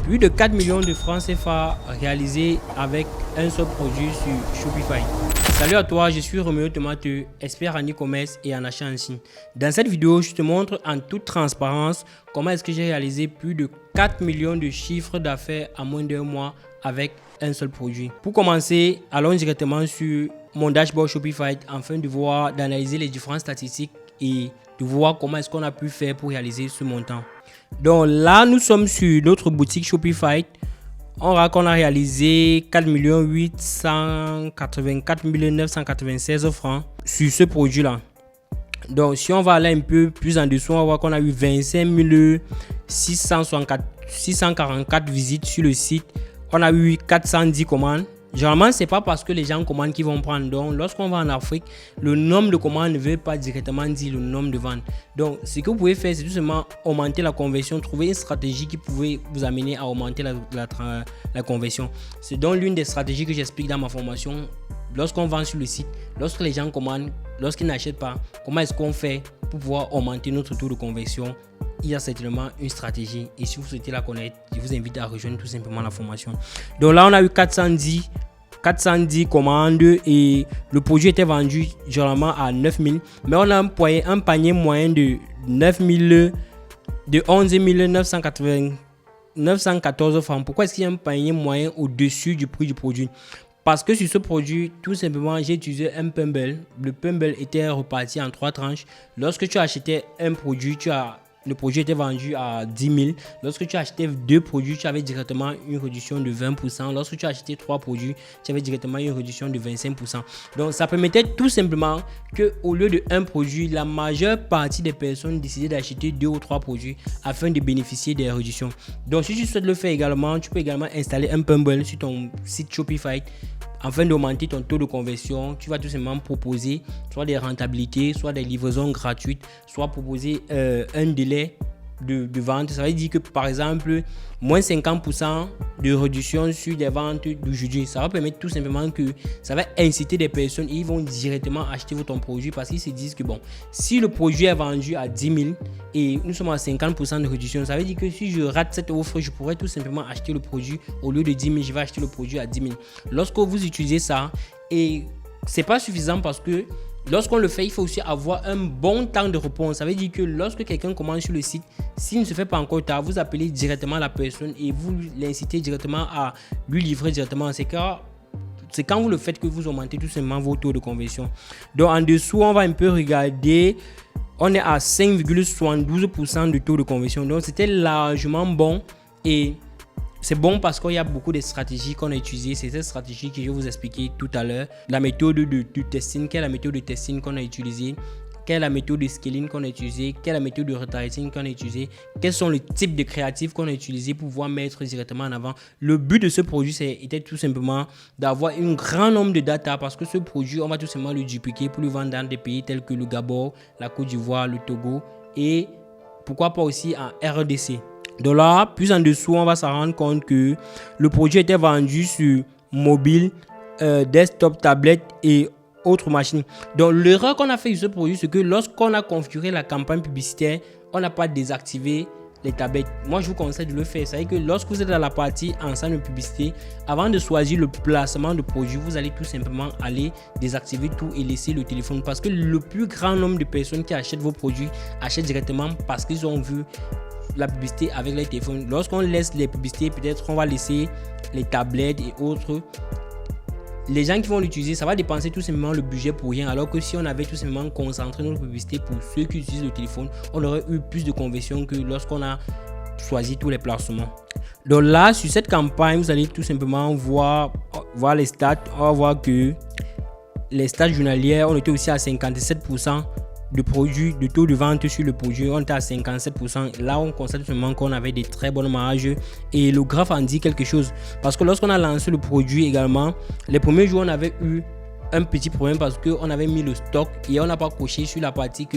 Plus de 4 millions de francs CFA réalisés avec un seul produit sur Shopify. Salut à toi, je suis Roméo Tomateux, expert en e-commerce et en achat en ligne. Dans cette vidéo, je te montre en toute transparence comment est-ce que j'ai réalisé plus de 4 millions de chiffres d'affaires en moins d'un mois avec un seul produit. Pour commencer, allons directement sur mon dashboard Shopify afin d'analyser les différentes statistiques et de voir comment est-ce qu'on a pu faire pour réaliser ce montant. Donc là, nous sommes sur notre boutique Shopify. On voit qu'on a réalisé 4 884 996 francs sur ce produit-là. Donc, si on va aller un peu plus en dessous, on va voir qu'on a eu 25 644 visites sur le site. On a eu 410 commandes. Généralement, ce n'est pas parce que les gens commandent qu'ils vont prendre. Donc, lorsqu'on va en Afrique, le nombre de commandes ne veut pas directement dire le nombre de ventes. Donc, ce que vous pouvez faire, c'est tout simplement augmenter la conversion, trouver une stratégie qui pouvait vous amener à augmenter la conversion. C'est donc l'une des stratégies que j'explique dans ma formation. Lorsqu'on vend sur le site, lorsque les gens commandent, lorsqu'ils n'achètent pas, comment est-ce qu'on fait pour pouvoir augmenter notre taux de conversion? Il y a certainement une stratégie et si vous souhaitez la connaître, je vous invite à rejoindre tout simplement la formation. Donc là, on a eu 410 commandes et le produit était vendu généralement à 9000, mais on a employé un panier moyen de 11 914 francs. Pourquoi est-ce qu'il y a un panier moyen au-dessus du prix du produit? Parce que sur ce produit, tout simplement, j'ai utilisé un Pumble. Le Pumble était reparti en 3 tranches. Lorsque tu achetais un produit, le produit était vendu à 10 000. Lorsque tu achetais 2 produits, tu avais directement une réduction de 20%. Lorsque tu achetais 3 produits, tu avais directement une réduction de 25%. Donc, ça permettait tout simplement qu'au lieu de un produit, la majeure partie des personnes décidaient d'acheter 2 ou 3 produits afin de bénéficier des réductions. Donc, si tu souhaites le faire également, tu peux également installer un Pumble sur ton site Shopify. Afin d'augmenter ton taux de conversion, tu vas tout simplement proposer soit des rentabilités, soit des livraisons gratuites, soit proposer un délai de vente. Ça veut dire que par exemple, moins 50% de réduction sur des ventes d'aujourd'hui. Ça va permettre tout simplement que ça va inciter des personnes et ils vont directement acheter votre produit parce qu'ils se disent que bon, si le produit est vendu à 10 000 et nous sommes à 50% de réduction, ça veut dire que si je rate cette offre, je pourrais tout simplement acheter le produit au lieu de 10 000, je vais acheter le produit à 10 000. Lorsque vous utilisez ça, et c'est pas suffisant parce que lorsqu'on le fait, il faut aussi avoir un bon temps de réponse. Ça veut dire que lorsque quelqu'un commande sur le site, s'il ne se fait pas encore tard, vous appelez directement la personne et vous l'incitez directement à lui livrer directement. C'est quand vous le faites que vous augmentez tout simplement vos taux de conversion. Donc en dessous, on va un peu regarder. On est à 5,72% de taux de conversion. Donc c'était largement bon et c'est bon parce qu'il y a beaucoup de stratégies qu'on a utilisées. C'est cette stratégie que je vais vous expliquer tout à l'heure. La méthode de testing, quelle est la méthode de testing qu'on a utilisée, quelle est la méthode de scaling qu'on a utilisée, quelle est la méthode de retargeting qu'on a utilisée, quels sont les types de créatifs qu'on a utilisés pour pouvoir mettre directement en avant. Le but de ce produit, était tout simplement d'avoir un grand nombre de data parce que ce produit, on va tout simplement le dupliquer pour le vendre dans des pays tels que le Gabon, la Côte d'Ivoire, le Togo et pourquoi pas aussi en RDC. Donc là, plus en dessous, on va se rendre compte que le produit était vendu sur mobile, desktop, tablette et autres machines. Donc l'erreur qu'on a fait sur ce produit, c'est que lorsqu'on a configuré la campagne publicitaire, on n'a pas désactivé les tablettes. Moi, je vous conseille de le faire. C'est-à-dire que lorsque vous êtes dans la partie ensemble de publicité, avant de choisir le placement de produit, vous allez tout simplement aller désactiver tout et laisser le téléphone. Parce que le plus grand nombre de personnes qui achètent vos produits achètent directement parce qu'ils ont vu la publicité avec les téléphones. Lorsqu'on laisse les publicités, peut-être on va laisser les tablettes et autres. Les gens qui vont l'utiliser, ça va dépenser tout simplement le budget pour rien. Alors que si on avait tout simplement concentré notre publicité pour ceux qui utilisent le téléphone, on aurait eu plus de conversion que lorsqu'on a choisi tous les placements. Donc là, sur cette campagne, vous allez tout simplement voir les stats. On va voir que les stats journalières, on était aussi à 57% de taux de vente sur le produit. On était à 57%. Là, on constate seulement qu'on avait des très bonnes marges et le graphe en dit quelque chose parce que lorsqu'on a lancé le produit également, les premiers jours, on avait eu un petit problème parce qu'on avait mis le stock et on n'a pas coché sur la partie que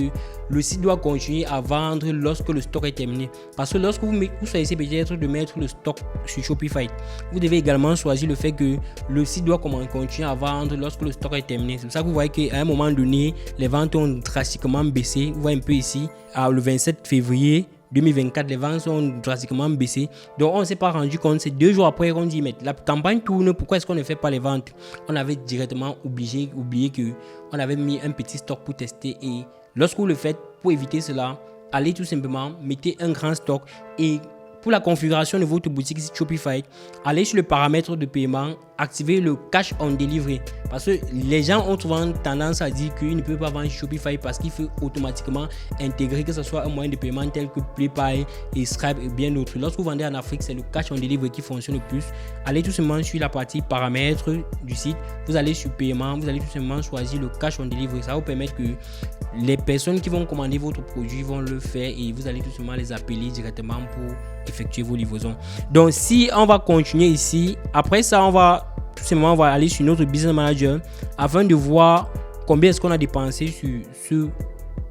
le site doit continuer à vendre lorsque le stock est terminé. Parce que lorsque vous choisissez peut-être de mettre le stock sur Shopify, vous devez également choisir le fait que le site doit continuer à vendre lorsque le stock est terminé. C'est pour ça que vous voyez qu'à un moment donné, les ventes ont drastiquement baissé. Vous voyez un peu ici, le 27 février 2024, les ventes sont drastiquement baissées. Donc, on ne s'est pas rendu compte. C'est 2 jours après qu'on dit, mais la campagne tourne, pourquoi est-ce qu'on ne fait pas les ventes? On avait directement oublié qu'on avait mis un petit stock pour tester. Et lorsque vous le faites, pour éviter cela, allez tout simplement, mettez un grand stock. Et pour la configuration de votre boutique Shopify, allez sur le paramètre de paiement, activez le cash on delivery. Parce que les gens ont souvent tendance à dire qu'ils ne peuvent pas vendre Shopify parce qu'il faut automatiquement intégrer que ce soit un moyen de paiement tel que PayPal et Stripe et bien d'autres. Lorsque vous vendez en Afrique, c'est le cash on delivery qui fonctionne le plus. Allez tout simplement sur la partie paramètres du site. Vous allez sur paiement, vous allez tout simplement choisir le cash on delivery. Ça va vous permettre que les personnes qui vont commander votre produit vont le faire et vous allez tout simplement les appeler directement pour effectuer vos livraisons. Donc si on va continuer ici, après ça on va tout simplement aller sur notre business manager afin de voir combien est-ce qu'on a dépensé sur ce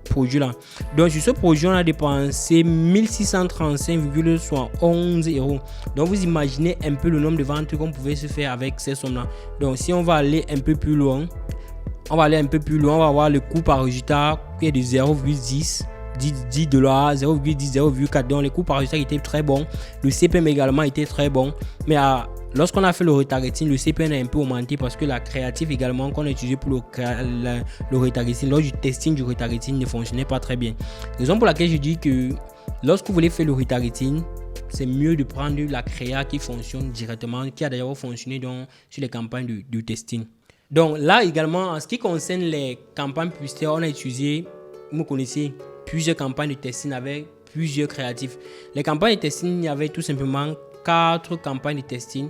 produit là. Donc sur ce produit on a dépensé 1635,11 €. Donc vous imaginez un peu le nombre de ventes qu'on pouvait se faire avec ces sommes là. Donc si on va aller un peu plus loin, on va voir le coût par résultat qui est de 0,10 $, 0,10, 0,4. Donc les coûts par résultat étaient très bons. Le CPM également était très bon. Mais lorsqu'on a fait le retargeting, le CPM a un peu augmenté parce que la créative également qu'on a utilisé pour le retargeting, lors du testing du retargeting ne fonctionnait pas très bien. Raison pour laquelle je dis que lorsque vous voulez faire le retargeting, c'est mieux de prendre la créa qui fonctionne directement, qui a d'ailleurs fonctionné sur les campagnes de testing. Donc là également, en ce qui concerne les campagnes publicitaires, on a utilisé, vous connaissez, plusieurs campagnes de testing avec plusieurs créatifs. Les campagnes de testing, il y avait tout simplement 4 campagnes de testing.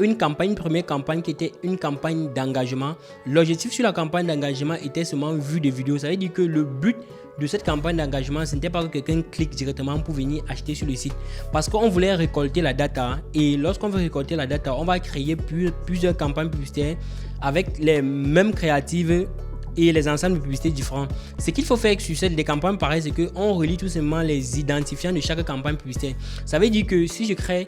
Une première campagne qui était une campagne d'engagement. L'objectif sur la campagne d'engagement était seulement vue de vidéos. Ça veut dire que le but de cette campagne d'engagement, ce n'était pas que quelqu'un clique directement pour venir acheter sur le site. Parce qu'on voulait récolter la data. Et lorsqu'on veut récolter la data, on va créer plusieurs campagnes publicitaires avec les mêmes créatives et les ensembles de publicité différents. Ce qu'il faut faire sur des campagnes pareilles, c'est qu'on relie tout simplement les identifiants de chaque campagne publicitaire. Ça veut dire que si je crée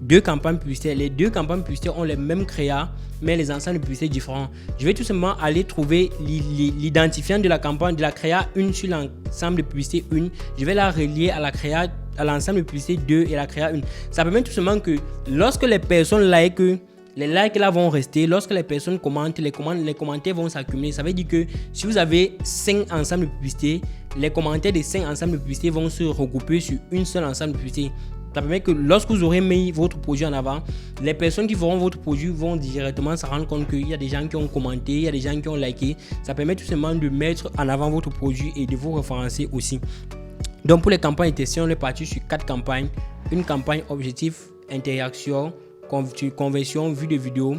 2 campagnes publicitaires, les 2 campagnes publicitaires ont les mêmes créas, mais les ensembles de publicité différents. Je vais tout simplement aller trouver l'identifiant de la campagne, de la créa 1 sur l'ensemble de publicité 1. Je vais la relier à la créa, à l'ensemble de publicité 2 et la créa 1. Ça permet tout simplement que lorsque les personnes likent, les likes là vont rester. Lorsque les personnes commentent, les commentaires vont s'accumuler. Ça veut dire que si vous avez 5 ensembles de publicité, les commentaires des 5 ensembles de publicité vont se regrouper sur une seule ensemble de publicité. Ça permet que lorsque vous aurez mis votre produit en avant, les personnes qui verront votre produit vont directement se rendre compte qu'il y a des gens qui ont commenté, il y a des gens qui ont liké. Ça permet tout simplement de mettre en avant votre produit et de vous référencer aussi. Donc pour les campagnes de testing, on est parti sur 4 campagnes. Une campagne objectif, interaction, conversion, vue de vidéo.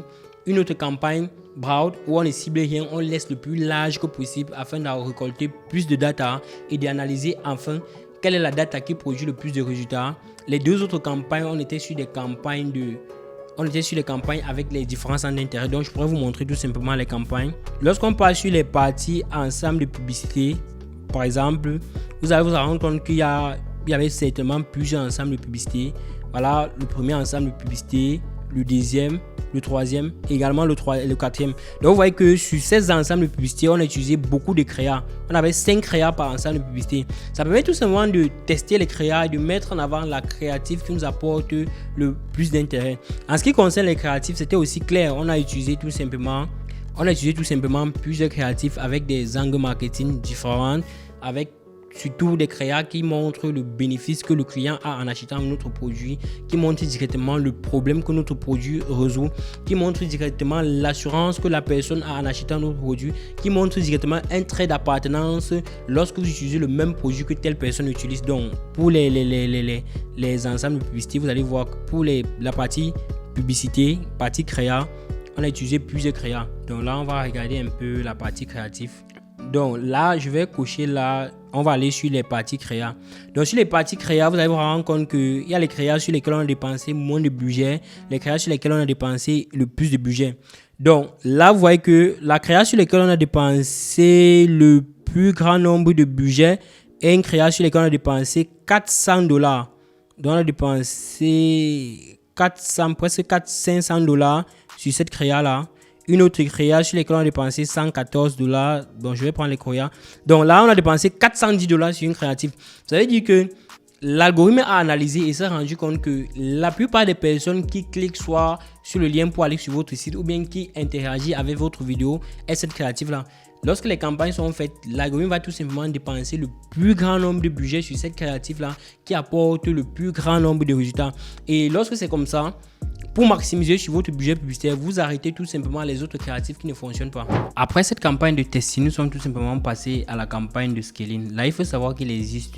Une autre campagne broad où on ne cible rien, on laisse le plus large que possible afin de récolter plus de data et d'analyser enfin quelle est la data qui produit le plus de résultats. Les 2 autres campagnes, on était sur des campagnes avec les différents centres d'intérêt. Donc je pourrais vous montrer tout simplement les campagnes. Lorsqu'on passe sur les parties ensemble de publicité, par exemple, vous allez vous rendre compte qu'il y avait certainement plusieurs ensembles de publicité. Voilà le premier ensemble de publicité, le deuxième, le troisième, également le quatrième. Donc vous voyez que sur ces ensembles de publicité, on a utilisé beaucoup de créas. On avait 5 créas par ensemble de publicité. Ça permet tout simplement de tester les créas et de mettre en avant la créative qui nous apporte le plus d'intérêt. En ce qui concerne les créatifs, c'était aussi clair. On a utilisé tout simplement plusieurs créatifs avec des angles marketing différents, avec surtout des créas qui montrent le bénéfice que le client a en achetant notre produit, qui montrent directement le problème que notre produit résout, qui montrent directement l'assurance que la personne a en achetant notre produit, qui montrent directement un trait d'appartenance lorsque vous utilisez le même produit que telle personne utilise. Donc pour les ensembles de publicité, vous allez voir que pour la partie publicité, partie créa, on a utilisé plusieurs créas. Donc là on va regarder un peu la partie créative. Donc là, je vais cocher là, on va aller sur les parties créa. Donc sur les parties créa, vous allez vous rendre compte qu'il y a les créas sur lesquels on a dépensé moins de budget, les créas sur lesquels on a dépensé le plus de budget. Donc là, vous voyez que la créa sur lesquels on a dépensé le plus grand nombre de budget est une créa sur lesquels on a dépensé $400. Donc on a dépensé presque $500 sur cette créa là. Une autre créa sur laquelle on a dépensé $114. Donc je vais prendre les créas. Donc là, on a dépensé $410 sur une créative. Ça veut dire que l'algorithme a analysé et s'est rendu compte que la plupart des personnes qui cliquent soit sur le lien pour aller sur votre site ou bien qui interagissent avec votre vidéo est cette créative-là. Lorsque les campagnes sont faites, l'algorithme va tout simplement dépenser le plus grand nombre de budget sur cette créative-là qui apporte le plus grand nombre de résultats. Et lorsque c'est comme ça, pour maximiser sur votre budget publicitaire, vous arrêtez tout simplement les autres créatifs qui ne fonctionnent pas. Après cette campagne de testing, nous sommes tout simplement passés à la campagne de scaling. Là, il faut savoir qu'il existe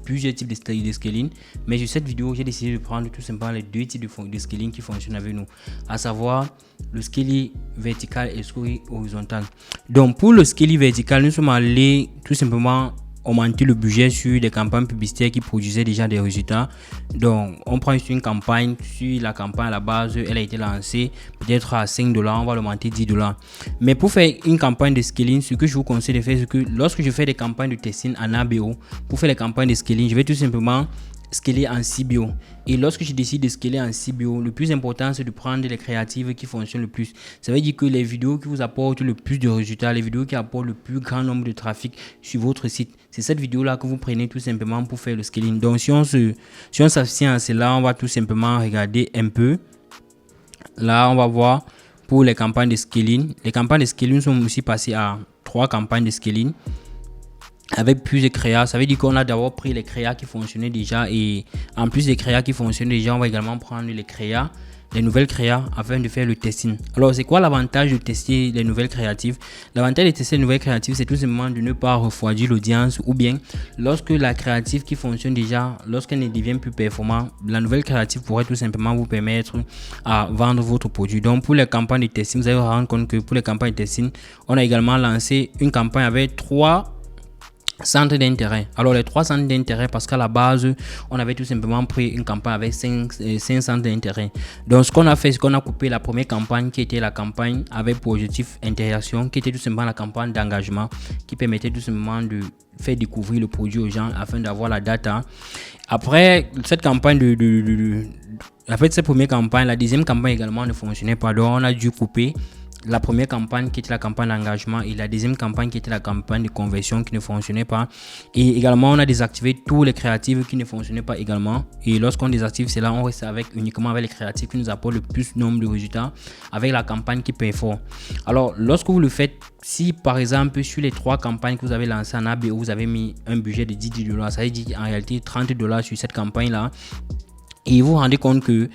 plusieurs types de scaling. Mais sur cette vidéo, j'ai décidé de prendre tout simplement les deux types de scaling qui fonctionnent avec nous. À savoir le scaling vertical et le scaling horizontal. Donc, pour le scaling vertical, nous sommes allés tout simplement augmenter le budget sur des campagnes publicitaires qui produisaient déjà des résultats. Donc on prend sur une campagne, sur la campagne à la base, elle a été lancée peut-être à 5 $, on va l'augmenter 10 $. Mais pour faire une campagne de scaling, ce que je vous conseille de faire, c'est que lorsque je fais des campagnes de testing en ABO, pour faire les campagnes de scaling, je vais tout simplement scaler en CBO. Et lorsque je décide de scaler en CBO, le plus important c'est de prendre les créatives qui fonctionnent le plus. Ça veut dire que les vidéos qui vous apportent le plus de résultats, les vidéos qui apportent le plus grand nombre de trafic sur votre site, c'est cette vidéo là que vous prenez tout simplement pour faire le scaling. Donc si on s'abstient à cela, on va tout simplement regarder un peu. Là on va voir pour les campagnes de scaling. Les campagnes de scaling sont aussi passées à 3 campagnes de scaling avec plus de créas. Ça veut dire qu'on a d'abord pris les créas qui fonctionnaient déjà, et en plus des créas qui fonctionnaient déjà, on va également prendre les nouvelles créas afin de faire le testing. Alors c'est quoi l'avantage de tester les nouvelles créatives? L'avantage de tester les nouvelles créatives, c'est tout simplement de ne pas refroidir l'audience, ou bien lorsque la créative qui fonctionne déjà, lorsqu'elle ne devient plus performante, la nouvelle créative pourrait tout simplement vous permettre à vendre votre produit. Donc pour les campagnes de testing, vous allez vous rendre compte que pour les campagnes de testing, on a également lancé une campagne avec 3 centres d'intérêt. Alors les 3 centres d'intérêt, parce qu'à la base on avait tout simplement pris une campagne avec 5 centres d'intérêt. Donc ce qu'on a fait, c'est qu'on a coupé la première campagne qui était la campagne avec pour objectif interaction, qui était tout simplement la campagne d'engagement qui permettait tout simplement de faire découvrir le produit aux gens afin d'avoir la data. Après cette campagne cette première campagne, la deuxième campagne également ne fonctionnait pas, donc on a dû couper la première campagne qui était la campagne d'engagement et la deuxième campagne qui était la campagne de conversion qui ne fonctionnait pas. Et également on a désactivé tous les créatifs qui ne fonctionnaient pas également. Et lorsqu'on désactive cela, on reste uniquement avec les créatifs qui nous apportent le plus nombre de résultats avec la campagne qui performe. Alors lorsque vous le faites, si par exemple sur les 3 campagnes que vous avez lancées en ABO, vous avez mis un budget de 10 $, ça veut dire en réalité 30 $ sur cette campagne là, et vous vous rendez compte que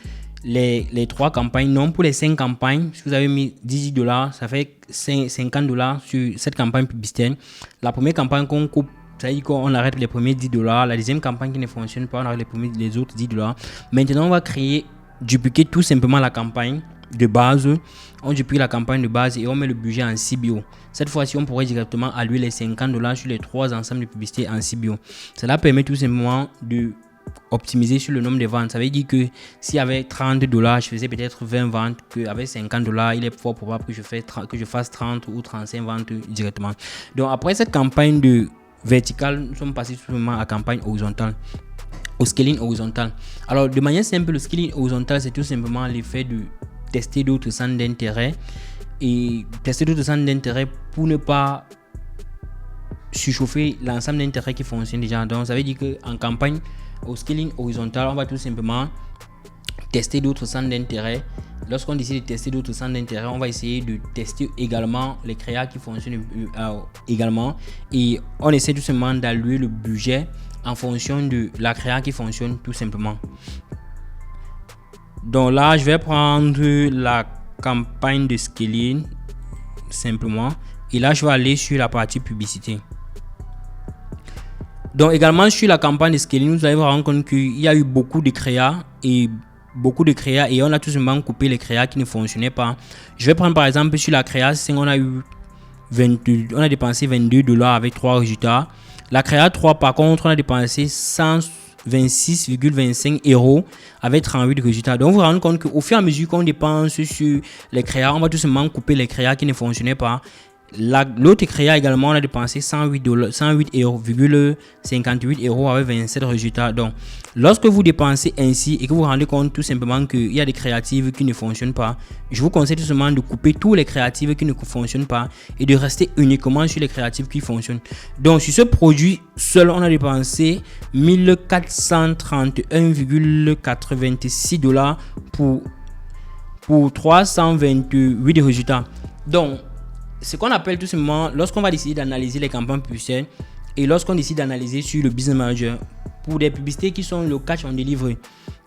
les 3 campagnes, non, pour les 5 campagnes, si vous avez mis 10 $, ça fait 50 $ sur cette campagne publicitaire. La première campagne qu'on coupe, ça veut dire qu'on arrête les premiers 10 $. La deuxième campagne qui ne fonctionne pas, on arrête les autres 10 $. Maintenant, on va dupliquer tout simplement la campagne de base. On duplique la campagne de base et on met le budget en CBO. Cette fois-ci, on pourrait directement allouer les 50 $ sur les 3 ensembles de publicité en CBO. Cela permet tout simplement de optimiser sur le nombre de ventes. Ça veut dire que s'il y avait 30 $, je faisais peut-être 20 ventes, qu'avec 50 $, il est fort probable que je fasse 30 ou 35 ventes directement. Donc après cette campagne de verticale, nous sommes passés tout simplement à la campagne horizontale, au scaling horizontal. Alors de manière simple, le scaling horizontal, c'est tout simplement l'effet de tester d'autres centres d'intérêt, et tester d'autres centres d'intérêt pour ne pas surchauffer l'ensemble d'intérêts qui fonctionne déjà. Donc ça veut dire qu'en campagne au scaling horizontal, on va tout simplement tester d'autres centres d'intérêt. Lorsqu'on décide de tester d'autres centres d'intérêt, on va essayer de tester également les créas qui fonctionnent également, et on essaie tout simplement d'allouer le budget en fonction de la créa qui fonctionne tout simplement. Donc là, je vais prendre la campagne de scaling simplement, et là je vais aller sur la partie publicité. Donc également sur la campagne de scaling, vous allez vous rendre compte qu'il y a eu beaucoup de créas et on a tout simplement coupé les créas qui ne fonctionnaient pas. Je vais prendre par exemple sur la créa 5, on a dépensé 22 $ avec 3 résultats. La créa 3 par contre, on a dépensé 126,25 € avec 38 résultats. Donc vous vous rendez compte qu'au fur et à mesure qu'on dépense sur les créas, on va tout simplement couper les créas qui ne fonctionnaient pas. L'autre créa également, on a dépensé 108,58 euros avec 27 résultats. Donc, lorsque vous dépensez ainsi et que vous vous rendez compte tout simplement qu'il y a des créatives qui ne fonctionnent pas, je vous conseille tout simplement de couper tous les créatives qui ne fonctionnent pas et de rester uniquement sur les créatives qui fonctionnent. Donc, sur ce produit seul, on a dépensé 1431,86 $ pour 328 résultats. Donc, ce qu'on appelle tout simplement, lorsqu'on va décider d'analyser les campagnes publicitaires et lorsqu'on décide d'analyser sur le Business Manager pour des publicités qui sont le catch on delivery,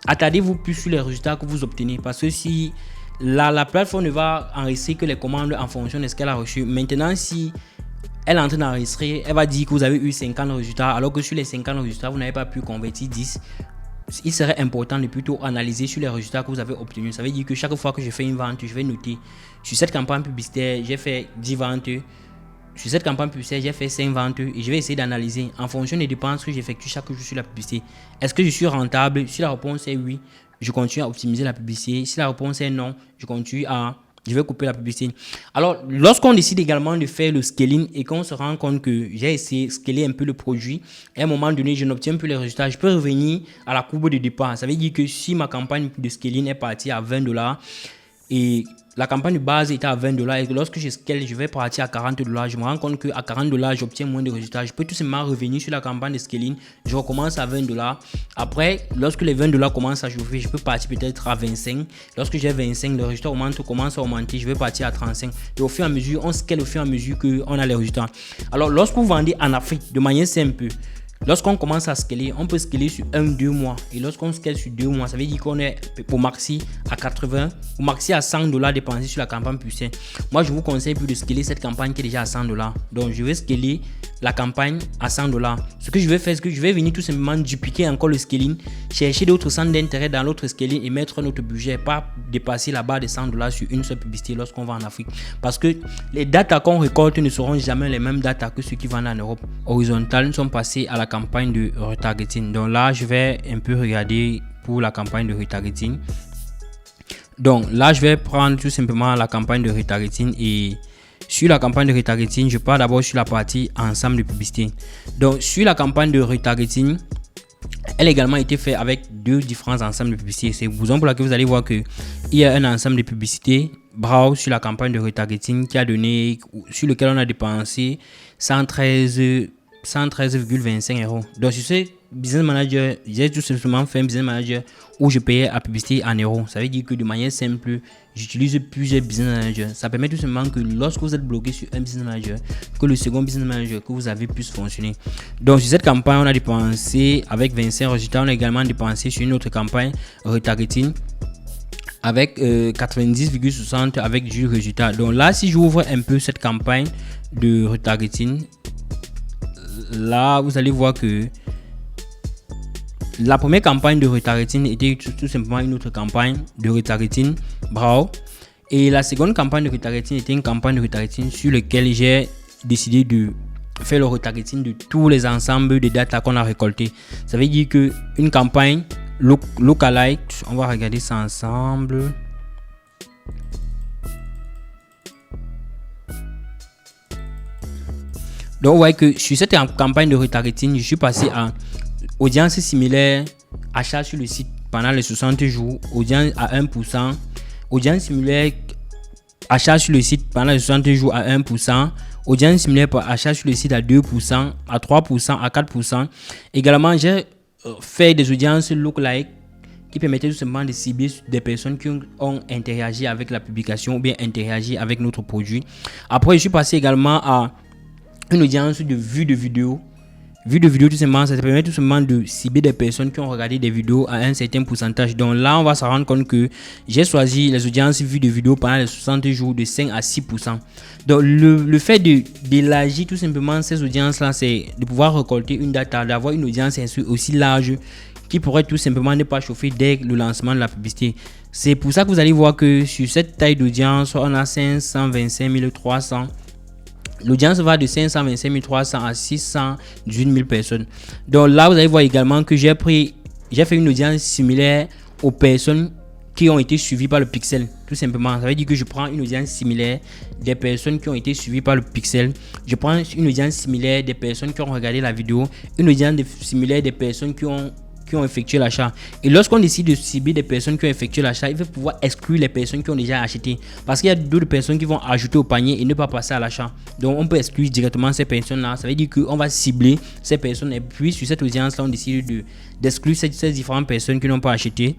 attardez-vous plus sur les résultats que vous obtenez, parce que si la plateforme ne va enregistrer que les commandes en fonction de ce qu'elle a reçu. Maintenant, si elle est en train d'enregistrer, elle va dire que vous avez eu 50 résultats, alors que sur les 50 résultats, vous n'avez pas pu convertir 10. Il serait important de plutôt analyser sur les résultats que vous avez obtenus. Ça veut dire que chaque fois que je fais une vente, je vais noter sur cette campagne publicitaire, j'ai fait 10 ventes. Sur cette campagne publicitaire, j'ai fait 5 ventes et je vais essayer d'analyser en fonction des dépenses que j'effectue chaque jour sur la publicité. Est-ce que je suis rentable? Si la réponse est oui, je continue à optimiser la publicité. Si la réponse est non, je vais couper la publicité. Alors, lorsqu'on décide également de faire le scaling et qu'on se rend compte que j'ai essayé de scaler un peu le produit, à un moment donné, je n'obtiens plus les résultats, je peux revenir à la courbe de départ. Ça veut dire que si ma campagne de scaling est partie à 20 $ et la campagne de base était à 20 $ et que lorsque je scale, je vais partir à 40 $, je me rends compte qu'à 40 $, j'obtiens moins de résultats. Je peux tout simplement revenir sur la campagne de scaling, je recommence à 20 $. Après, lorsque les 20 $ commencent à chauffer, je peux partir peut-être à 25. Lorsque j'ai 25, le résultat commence à augmenter, je vais partir à 35. Et au fur et à mesure, on scale au fur et à mesure qu'on a les résultats. Alors, lorsque vous vendez en Afrique, de manière simple, lorsqu'on commence à scaler, on peut scaler sur 1-2 mois. Et lorsqu'on scale sur 2 mois, ça veut dire qu'on est pour maxi à 80, pour maxi à 100 $ dépensés sur la campagne publicitaire. Moi, je vous conseille plus de scaler cette campagne qui est déjà à 100 $. Donc, je vais scaler la campagne à 100 $. Ce que je vais faire, c'est que je vais venir tout simplement dupliquer encore le scaling, chercher d'autres centres d'intérêt dans l'autre scaling et mettre notre budget, pas dépasser la barre de 100 $ sur une seule publicité lorsqu'on va en Afrique. Parce que les datas qu'on récolte ne seront jamais les mêmes datas que ceux qui vendent en Europe. Horizontales, nous sommes passés à la campagne de retargeting. Donc là, je vais un peu regarder pour la campagne de retargeting. Donc là, je vais prendre tout simplement la campagne de retargeting et sur la campagne de retargeting, je pars d'abord sur la partie ensemble de publicité. Donc sur la campagne de retargeting, elle a également été faite avec deux différents ensembles de publicités. C'est pour laquelle vous allez voir que il y a un ensemble de publicités Browse sur la campagne de retargeting qui a donné, sur lequel on a dépensé 113,25 euros. Donc sur ce Business Manager, j'ai tout simplement fait un Business Manager où je payais la publicité en euros. Ça veut dire que de manière simple, j'utilise plusieurs Business Managers. Ça permet tout simplement que lorsque vous êtes bloqué sur un Business Manager, que le second Business Manager que vous avez puisse fonctionner. Donc sur cette campagne, on a dépensé avec 25 résultats. On a également dépensé sur une autre campagne retargeting avec 90,60 avec du résultat. Donc là, si j'ouvre un peu cette campagne de retargeting, là vous allez voir que la première campagne de retargeting était tout simplement une autre campagne de retargeting Browse, et la seconde campagne de retargeting était une campagne de retargeting sur laquelle j'ai décidé de faire le retargeting de tous les ensembles de data qu'on a récolté. Ça veut dire que une campagne lookalike, on va regarder ça ensemble. Donc vous voyez que sur cette campagne de retargeting, je suis passé à audience similaire, achat sur le site pendant les 60 jours, audience à 1%, audience similaire, achat sur le site pendant les 60 jours à 1%, audience similaire pour achat sur le site à 2%, à 3%, à 4%. Également, j'ai fait des audiences lookalike qui permettaient tout simplement de cibler des personnes qui ont interagi avec la publication ou bien interagi avec notre produit. Après, je suis passé également à une audience de vue de vidéo. Vue de vidéo, tout simplement, ça te permet tout simplement de cibler des personnes qui ont regardé des vidéos à un certain pourcentage. Donc là, on va se rendre compte que j'ai choisi les audiences vues de vidéos pendant les 60 jours de 5 à 6%. Donc le fait d'élargir tout simplement ces audiences-là, c'est de pouvoir récolter une data, d'avoir une audience aussi large qui pourrait tout simplement ne pas chauffer dès le lancement de la publicité. C'est pour ça que vous allez voir que sur cette taille d'audience, on a 525 300. L'audience va de 525 300 à 618 000 personnes. Donc là, vous allez voir également que j'ai fait une audience similaire aux personnes qui ont été suivis par le pixel, tout simplement. Ça veut dire que je prends une audience similaire des personnes qui ont été suivies par le pixel. Je prends une audience similaire des personnes qui ont regardé la vidéo, une audience similaire des personnes qui ont effectué l'achat. Et lorsqu'on décide de cibler des personnes qui ont effectué l'achat, il faut pouvoir exclure les personnes qui ont déjà acheté. Parce qu'il y a d'autres personnes qui vont ajouter au panier et ne pas passer à l'achat. Donc on peut exclure directement ces personnes-là. Ça veut dire qu'on va cibler ces personnes. Et puis sur cette audience-là, on décide d'exclure ces différentes personnes qui n'ont pas acheté.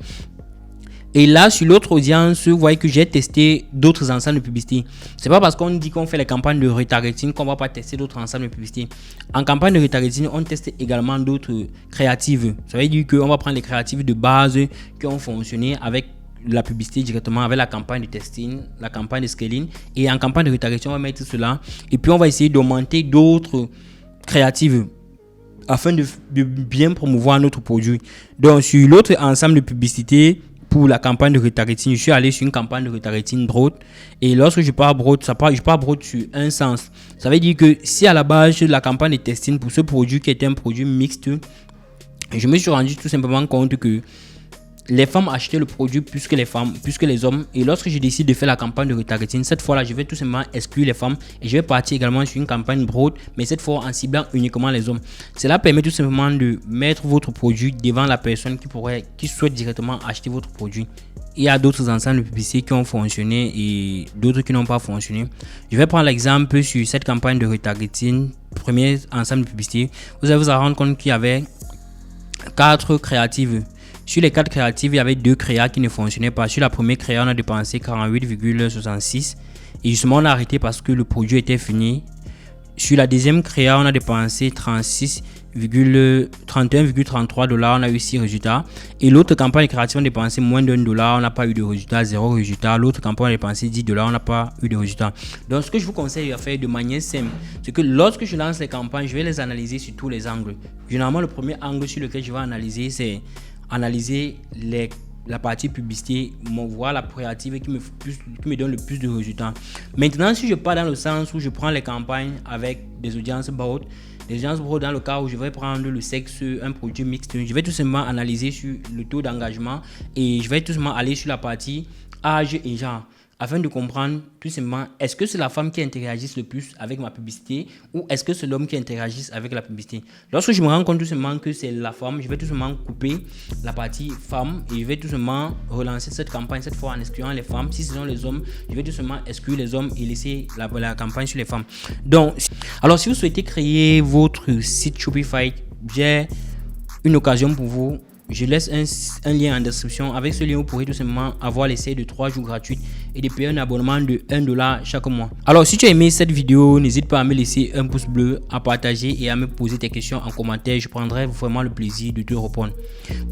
Et là, sur l'autre audience, vous voyez que j'ai testé d'autres ensembles de publicité. C'est pas parce qu'on dit qu'on fait les campagnes de retargeting qu'on va pas tester d'autres ensembles de publicité. En campagne de retargeting, on teste également d'autres créatives. Ça veut dire qu'on va prendre les créatives de base qui ont fonctionné avec la publicité directement, avec la campagne de testing, la campagne de scaling. Et en campagne de retargeting, on va mettre cela. Et puis, on va essayer d'augmenter d'autres créatives afin de bien promouvoir notre produit. Donc, sur l'autre ensemble de publicité, pour la campagne de retargeting, je suis allé sur une campagne de retargeting broad. Et lorsque je parle broad, je parle broad sur un sens. Ça veut dire que si à la base de la campagne de testing pour ce produit qui était un produit mixte, je me suis rendu tout simplement compte que les femmes achetaient le produit plus que les hommes. Et lorsque je décide de faire la campagne de retargeting, cette fois-là, je vais tout simplement exclure les femmes et je vais partir également sur une campagne broad, mais cette fois en ciblant uniquement les hommes. Cela permet tout simplement de mettre votre produit devant la personne qui souhaite directement acheter votre produit. Il y a d'autres ensembles de publicité qui ont fonctionné et d'autres qui n'ont pas fonctionné. Je vais prendre l'exemple sur cette campagne de retargeting, premier ensemble de publicité. Vous allez vous rendre compte qu'il y avait 4 créatives. Sur les 4 créatives, il y avait 2 créas qui ne fonctionnaient pas. Sur la première créa, on a dépensé 48,66 et justement on a arrêté parce que le produit était fini. Sur la deuxième créa, on a dépensé 31,33 $, on a eu 6 résultats. Et l'autre campagne créative, on a dépensé moins d'$1, on n'a pas eu de résultat, 0 résultat. L'autre campagne, on a dépensé 10 $, on n'a pas eu de résultat. Donc ce que je vous conseille à faire de manière simple, c'est que lorsque je lance les campagnes, je vais les analyser sur tous les angles. Généralement, le premier angle sur lequel je vais analyser, c'est analyser la partie publicité, voir la créative qui me donne le plus de résultats. Maintenant, si je pars dans le sens où je prends les campagnes avec des audiences broad, dans le cas où je vais prendre le sexe, un produit mixte, je vais tout simplement analyser sur le taux d'engagement et je vais tout simplement aller sur la partie âge et genre, afin de comprendre tout simplement est-ce que c'est la femme qui interagisse le plus avec ma publicité ou est-ce que c'est l'homme qui interagisse avec la publicité. Lorsque je me rends compte tout simplement que c'est la femme, je vais tout simplement couper la partie femme et je vais tout simplement relancer cette campagne, cette fois en excluant les femmes. Si ce sont les hommes, je vais tout simplement exclure les hommes et laisser la campagne sur les femmes. Donc, alors si vous souhaitez créer votre site Shopify, j'ai une occasion pour vous. Je laisse un lien en description. Avec ce lien, vous pourrez tout simplement avoir l'essai de 3 jours gratuits et de payer un abonnement de $1 chaque mois. Alors, si tu as aimé cette vidéo, n'hésite pas à me laisser un pouce bleu, à partager et à me poser tes questions en commentaire. Je prendrai vraiment le plaisir de te répondre.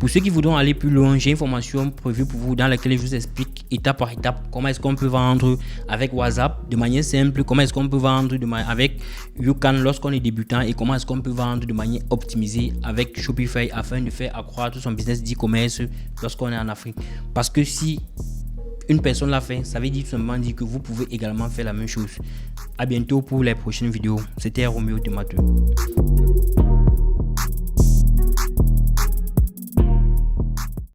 Pour ceux qui voudront aller plus loin, j'ai une formation prévue pour vous dans laquelle je vous explique étape par étape comment est-ce qu'on peut vendre avec WhatsApp de manière simple, comment est-ce qu'on peut vendre avec YouCan lorsqu'on est débutant et comment est-ce qu'on peut vendre de manière optimisée avec Shopify afin de faire accroître son business d'e-commerce lorsqu'on est en Afrique. Parce que si une personne l'a fait, ça veut dire tout simplement dire que vous pouvez également faire la même chose. À bientôt pour les prochaines vidéos. C'était Roméo Tomato.